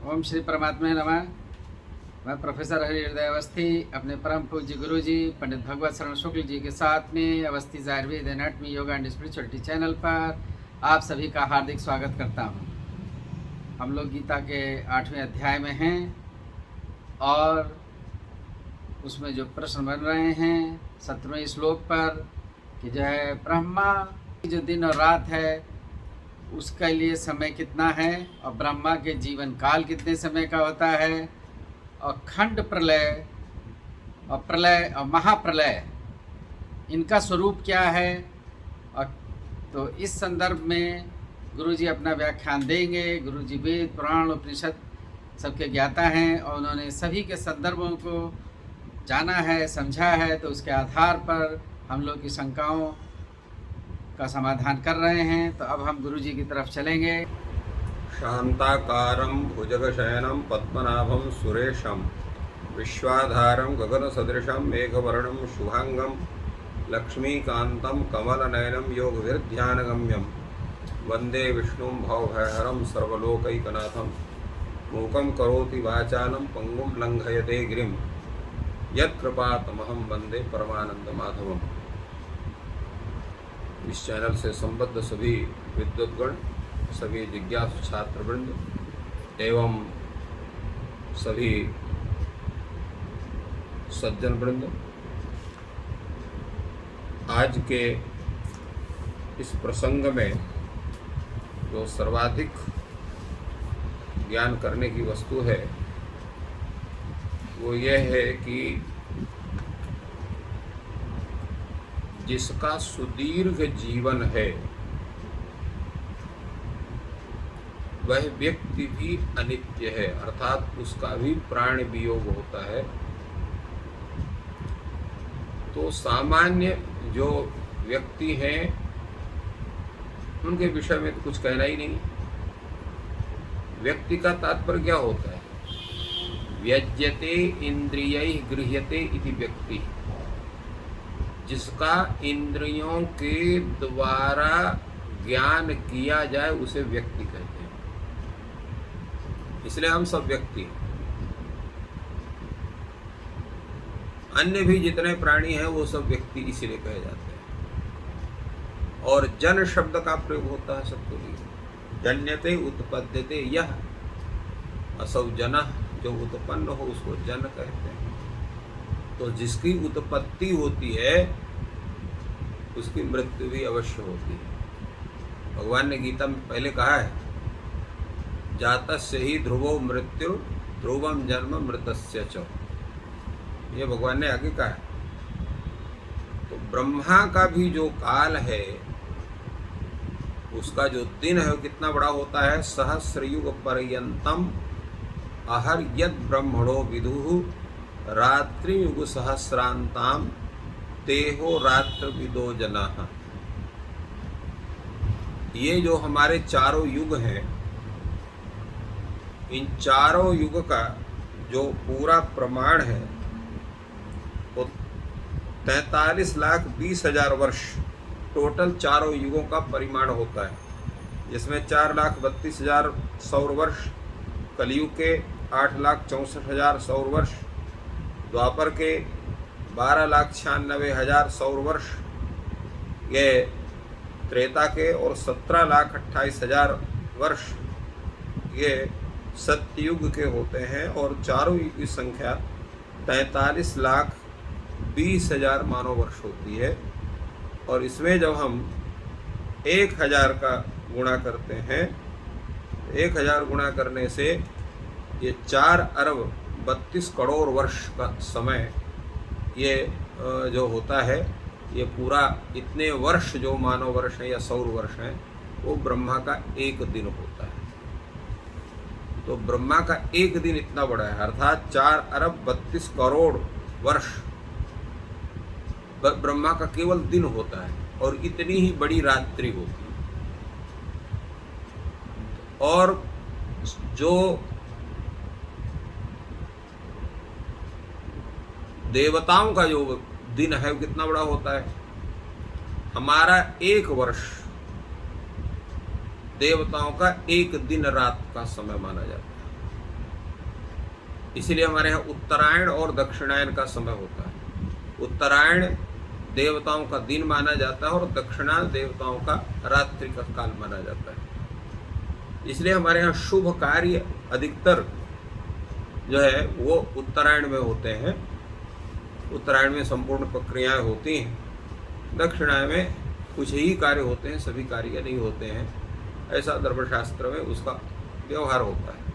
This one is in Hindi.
ओम श्री परमात्मा नमः। मैं प्रोफेसर हरि हृदय अवस्थी अपने परम पूज्य गुरु जी पंडित भगवत शरण शुक्ल जी के साथ में Awasthi Ayurveda anatomy yoga and spirituality channel पर आप सभी का हार्दिक स्वागत करता हूं। हम लोग गीता के 8वें अध्याय में हैं और उसमें जो प्रश्न बन रहे हैं 17वें श्लोक पर कि जो है ब्रह्मा की जो दिन और रात है उसके लिए समय कितना है और ब्रह्मा के जीवन काल कितने समय का होता है और खंड प्रलय और प्रलय और महाप्रलय इनका स्वरूप क्या है। और तो इस संदर्भ में गुरुजी अपना व्याख्यान देंगे। गुरुजी वेद पुराण उपनिषद सबके ज्ञाता हैं और उन्होंने सभी के संदर्भों को जाना है, समझा है, तो उसके आधार पर हम लोग की शंकाओं का समाधान कर रहे हैं। तो अब हम गुरुजी की तरफ चलेंगे। शांताकारं भुजगशयनं पद्मनाभं सुरेशं विश्वाधारं गगनसदृशं मेघवर्णं शुभांगं लक्ष्मीकान्तं कमलनयनं योगविध्यानगम्यं वन्दे विष्णुं भवभयहरं सर्वलोकैकनाथं मूकं करोति वाचालं पंगुं लंघयते गिरिं यत्कृपातमहं वन्दे परमानंदमाधवम्। इस चैनल से संबद्ध सभी विद्वद्गण, सभी जिज्ञासु छात्रवृंद एवं सभी सज्जन वृंद आज के इस प्रसंग में जो सर्वाधिक ज्ञान करने की वस्तु है वो यह है कि जिसका सुदीर्घ जीवन है वह व्यक्ति भी अनित्य है, अर्थात उसका भी प्राण वियोग होता है। तो सामान्य जो व्यक्ति हैं उनके विषय में तो कुछ कहना ही नहीं। व्यक्ति का तात्पर्य क्या होता है? व्यज्यते इंद्रियैः गृह्यते इति व्यक्ति, जिसका इंद्रियों के द्वारा ज्ञान किया जाए उसे व्यक्ति कहते हैं। इसलिए हम सब व्यक्ति हैं। अन्य भी जितने प्राणी हैं वो सब व्यक्ति इसीलिए कहे जाते हैं। और जन शब्द का प्रयोग होता है सबके लिए। जन्यते उत्पद्यते यह असौ जनः, जो उत्पन्न हो उसको जन कहते हैं। तो जिसकी उत्पत्ति होती है उसकी मृत्यु भी अवश्य होती है। भगवान ने गीता में पहले कहा है जातस्य ही ध्रुवो मृत्यु ध्रुवम जन्म मृतस्य च, ये भगवान ने आगे कहा है। तो ब्रह्मा का भी जो काल है उसका जो दिन है वो कितना बड़ा होता है? सहस्रयुग पर्यंतम अहर यद ब्रह्मणो विदुः रात्रियुग सहस्रांताम तेहो रात्र विदो जनाः। ये जो हमारे चारों युग हैं, इन चारों युग का जो पूरा प्रमाण है वो 43,20,000 वर्ष टोटल चारों युगों का परिमाण होता है। जिसमें 4,32,000 सौर वर्ष कलयुग के, 8,64,000 सौर वर्ष द्वापर के, 12,96,000 सौर वर्ष ये त्रेता के, और 17,28,000 वर्ष ये सत्ययुग के होते हैं। और चारों युग की संख्या 43,20,000 मानव वर्ष होती है। और इसमें जब हम 1,000 का गुणा करते हैं, 1,000 गुणा करने से ये 4 अरब 32 करोड़ वर्ष का समय ये जो होता है, ये पूरा इतने वर्ष जो मानव वर्ष हैं या सौर वर्ष हैं वो ब्रह्मा का एक दिन होता है। तो ब्रह्मा का एक दिन इतना बड़ा है, अर्थात 4 अरब 32 करोड़ वर्ष ब्रह्मा का केवल दिन होता है और इतनी ही बड़ी रात्रि होती है। और जो देवताओं का जो दिन है वो कितना बड़ा होता है? हमारा एक वर्ष देवताओं का एक दिन रात का समय माना जाता है। इसलिए हमारे यहाँ उत्तरायण और दक्षिणायन का समय होता है। उत्तरायण देवताओं का दिन माना जाता है और दक्षिणायन देवताओं का रात्रि का काल माना जाता है। इसलिए हमारे यहाँ शुभ कार्य अधिकतर जो है वो उत्तरायण में होते हैं। उत्तरायण में संपूर्ण प्रक्रियाएं होती हैं। दक्षिणायन में कुछ ही कार्य होते हैं, सभी कार्य नहीं होते हैं। ऐसा धर्मशास्त्र में उसका व्यवहार होता है।